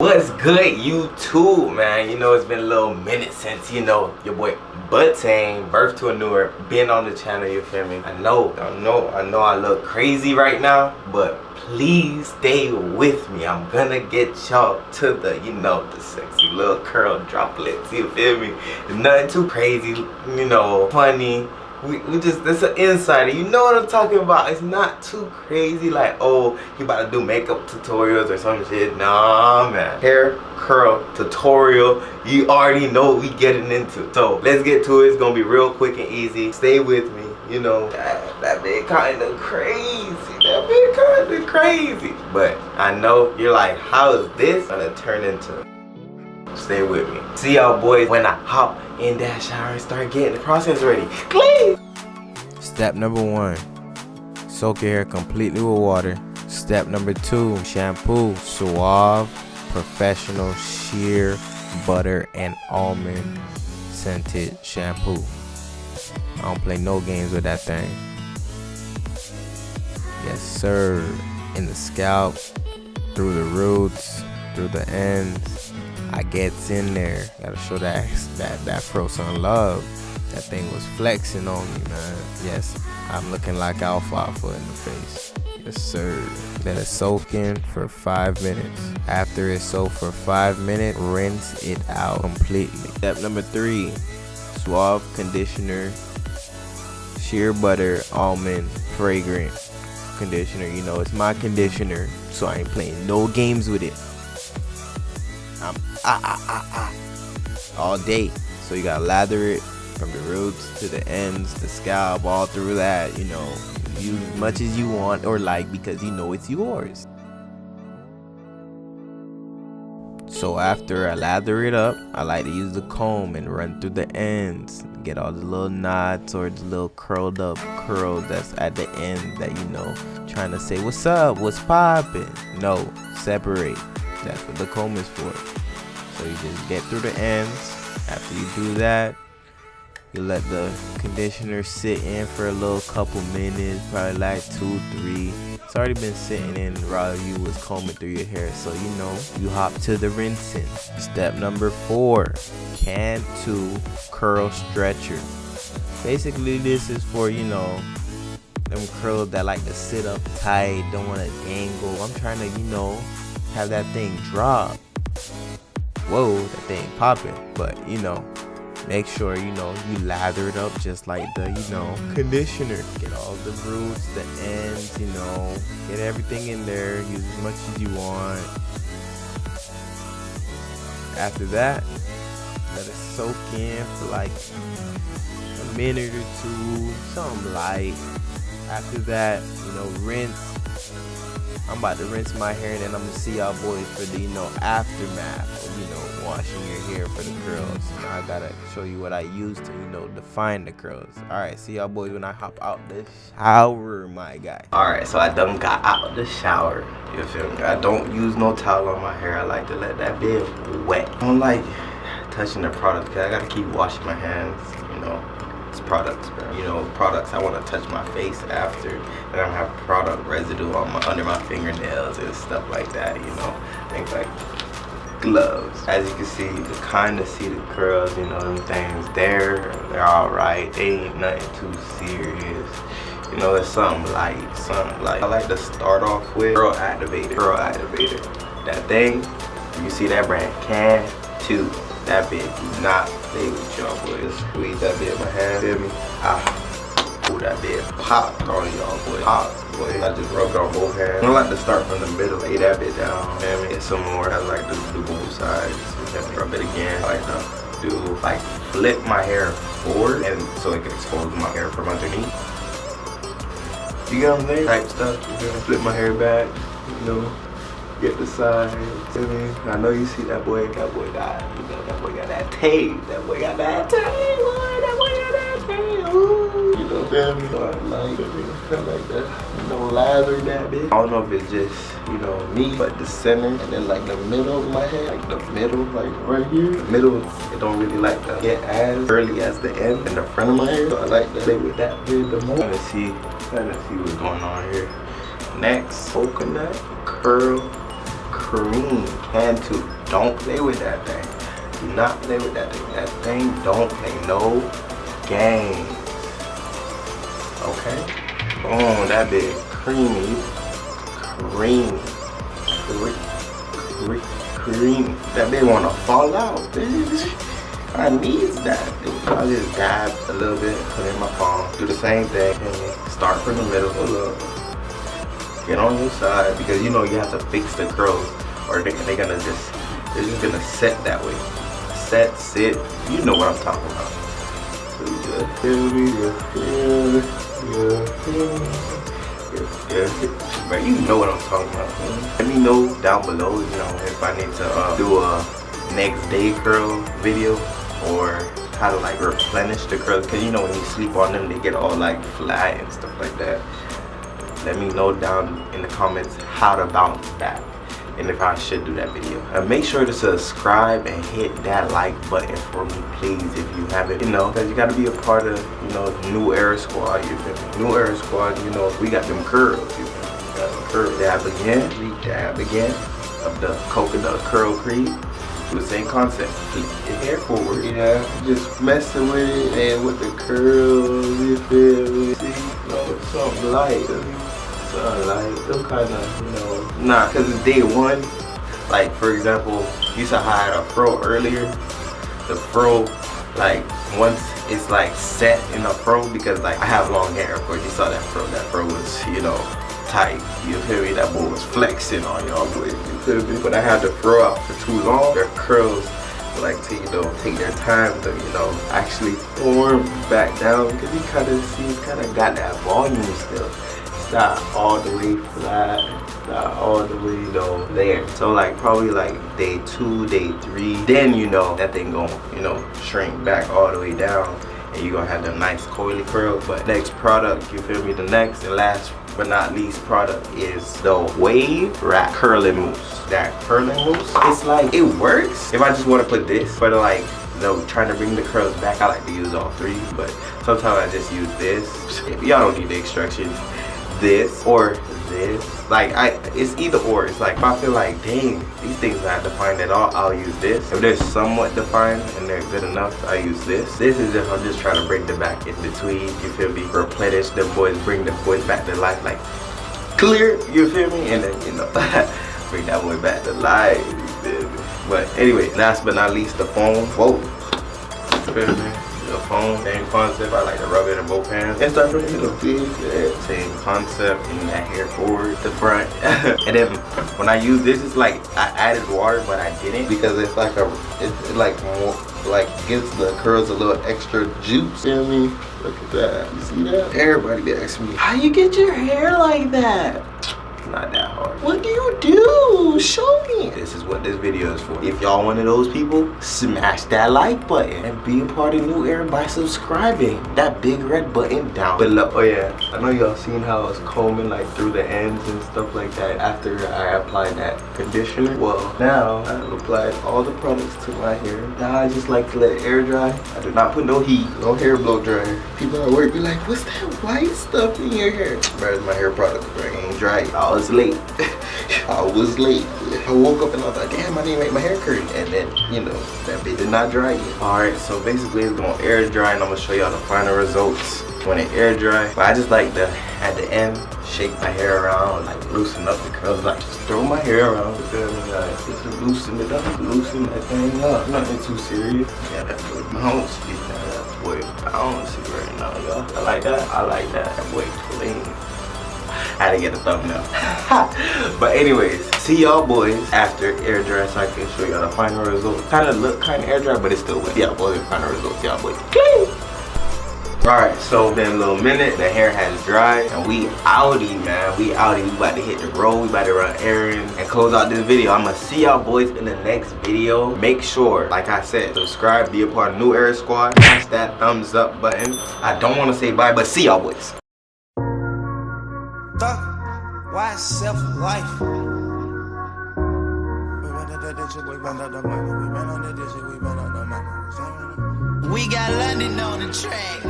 What's good, YouTube, man? You know, it's been a little minute since, you know, your boy Btane, birth to a newer, been on the channel, you feel me? I know I look crazy right now, but please stay with me. I'm gonna get y'all to the, you know, the sexy little curl droplets, you feel me? Nothing too crazy, you know, funny. We just, it's an insider, you know what I'm talking about. It's not too crazy like, oh, you about to do makeup tutorials or some shit. Nah, man. Hair curl tutorial, you already know what we getting into. So let's get to it. It's gonna be real quick and easy. Stay with me. You know, that bit kind of crazy. That bit kind of crazy. But I know you're like, how is this gonna turn into? Stay with me. See y'all boys when I hop in that shower and start getting the process ready. Please. Step number 1, soak your hair completely with water. Step number 2, shampoo. Suave, professional, sheer butter and almond scented shampoo. I don't play no games with that thing. Yes sir. In the scalp, through the roots, through the ends. I gets in there. Gotta show that fro some love. That thing was flexing on me, man. Yes, I'm looking like alfalfa in the face. Yes, sir. Let it soak in for 5 minutes. After it's soaked for 5 minutes, rinse it out completely. Step number 3, suave conditioner, sheer butter, almond, fragrant conditioner. You know, it's my conditioner, so I ain't playing no games with it. I'm all day. So you gotta lather it from the roots to the ends, the scalp, all through that. You know, use as much as you want or like, because you know it's yours. So after I lather it up, I like to use the comb and run through the ends, get all the little knots or the little curled up curls that's at the end that, you know, trying to say what's up, what's poppin'. No, separate. That's what the comb is for. So you just get through the ends. After you do that, you let the conditioner sit in for a little couple minutes, probably like 2-3. It's already been sitting in while you was combing through your hair, so you know you hop to the rinsing. Step number 4, Cantu curl stretcher. Basically this is for, you know, them curls that like to sit up tight, don't want to dangle. I'm trying to, you know, have that thing drop. Whoa, that thing popping. But you know, make sure, you know, you lather it up just like the, you know, conditioner. Get all the roots, the ends, you know, get everything in there. Use as much as you want. After that, let it soak in for like a minute or 2, something light. After that, you know, rinse. I'm about to rinse my hair, and then I'm gonna see y'all boys for the, you know, aftermath of, you know, washing your hair for the curls. Now I gotta show you what I use to, you know, define the curls. Alright, see y'all boys when I hop out the shower, my guy. Alright, so I done got out the shower. You feel me? I don't use no towel on my hair. I like to let that bit wet. I don't like touching the product because I gotta keep washing my hands, you know. Products, bro. You know, products I want to touch my face after, and I don't have product residue on under my fingernails and stuff like that, you know, things like gloves. As you can see, you can kind of see the curls, you know, them things they're all right. They ain't nothing too serious, you know. It's something light. I like to start off with curl activator. That thing, you see that brand, Cantu. That bit do not play with y'all boys. Squeeze that bit in my hand, feel me? Ooh, that bit popped on y'all boys. Pop, boy. I just rubbed it on both hands. I don't like to start from the middle, lay that bit down. Feel me? Get some more. I like to do both sides. Then rub it again. I like to do, like, flip my hair forward, and so it can expose my hair from underneath. You get what I'm saying? Type stuff. You're gonna flip my hair back, you know. Get the side, see me? I know you see that boy got, you know, that boy got that tape, that boy got that tape, ooh. You know, feel me? So I like that, you know, lather that bit. I don't know if it's just, you know, me, but the center, and then like the middle of my head, like the middle, like right here. The middle, it don't really like to get as early as the end and the front of my hair. So I like to play with that bit the most. Trying to see what's going on here. Next, coconut curl cream can too. Don't play with that thing. Do not play with that thing. That thing don't play no games. Okay? Oh, that big creamy. Cream. Cream. That big wanna fall out, bitch. I need that. I just dab a little bit, put it in my palm. Do the same thing. And start from the middle. Hold up. Get on your side because you know you have to fix the curls, or they're just gonna set that way. Set, sit. You know what I'm talking about. So But you know what I'm talking about. Let me know down below, you know, if I need to do a next day curl video or how to like replenish the curls, because you know when you sleep on them they get all like flat and stuff like that. Let me know down in the comments how to bounce back and if I should do that video. And make sure to subscribe and hit that like button for me, please, if you haven't. You know, because you got to be a part of, you know, New Era Squad. You feel me? New Era Squad. You know, we got them curls. You feel me? We got them curls. Dab again. Dab again of the coconut curl cream. Do the same concept. Keep your hair forward. Yeah, just messing with it and with the curls. You feel me? See, you know, something light. Like them kind of, you know, nah, cause it's day one. Like for example, you saw how I had a fro earlier. The fro, like once it's like set in a fro, because like I have long hair. Of course, you saw that fro. That fro was, you know, tight. You feel me? That boy was flexing on y'all boys. You feel me? But I had the fro out for too long. Their curls like to, you know, take their time to, you know, actually form back down, because you kind of see, it's kind of got that volume still. Not all the way flat, not all the way, you know, there. So like probably like day 2, day 3, then you know that thing gonna, you know, shrink back all the way down and you're gonna have the nice coily curl. But next product, you feel me, the next and last but not least product is the Wave Wrap Curling Mousse. That curling mousse, it's like, it works if I just want to put this, but like, you know, trying to bring the curls back, I like to use all 3, but sometimes I just use this. If y'all don't need the instructions, this or this, like it's either or. It's like if I feel like, dang, these things not defined at all, I'll use this. If they're somewhat defined and they're good enough, I use this. This is if I'm just trying to bring them back in between, you feel me, replenish them boys, bring them boys back to life, like clear, you feel me, and then, you know, bring that boy back to life, you feel me. But anyway, last but not least, the foam. Whoa, you feel me? The foam, same concept. I like to rub it in both hands and start from the middle. Same concept, and that hair forward, the front. And then when I use this, it's like I added water, but I didn't, because it's like it like more like gives the curls a little extra juice. Feel me? Look at that. You see that? Everybody be asking me, how you get your hair like that? Not that hard. What do you do? Show me. This is what this video is for. If y'all one of those people, smash that like button and be a part of New Era by subscribing. That big red button down below. Oh yeah, I know y'all seen how I was combing like through the ends and stuff like that after I applied that conditioner. Well, now I've applied all the products to my hair. Now I just like to let it air dry. I do not put no heat, no hair blow dryer. People at work be like, what's that white stuff in your hair? Where's my hair product? It ain't dry. I was late. I was late. I woke up and I was like, damn, I didn't make my hair curly. And then, you know, that bit did not dry yet. Alright, so basically it's gonna air dry and I'm gonna show y'all the final results when it air dry. But I just like to, at the end, shake my hair around, like loosen up the curls, like just throw my hair around, you feel me? Like just loosen it up, loosen that thing up. Nothing too serious. Yeah, that boy bounce. That boy bounce right now, y'all. I like that. I like that. That boy clean. I had to get a thumbnail. But anyways, see y'all boys after air dry so I can show y'all the final results. Kind of look kind of air dry, but it's still wet. Yeah, boys, final results. Y'all boys. Alright, so been a little minute. The hair has dried and we outie, man. We outie. We about to hit the road. We about to run errands and close out this video. I'm gonna see y'all boys in the next video. Make sure, like I said, subscribe, be a part of New Era Squad. Smash that thumbs up button. I don't want to say bye, but see y'all boys. Why self-life? We got London on the track.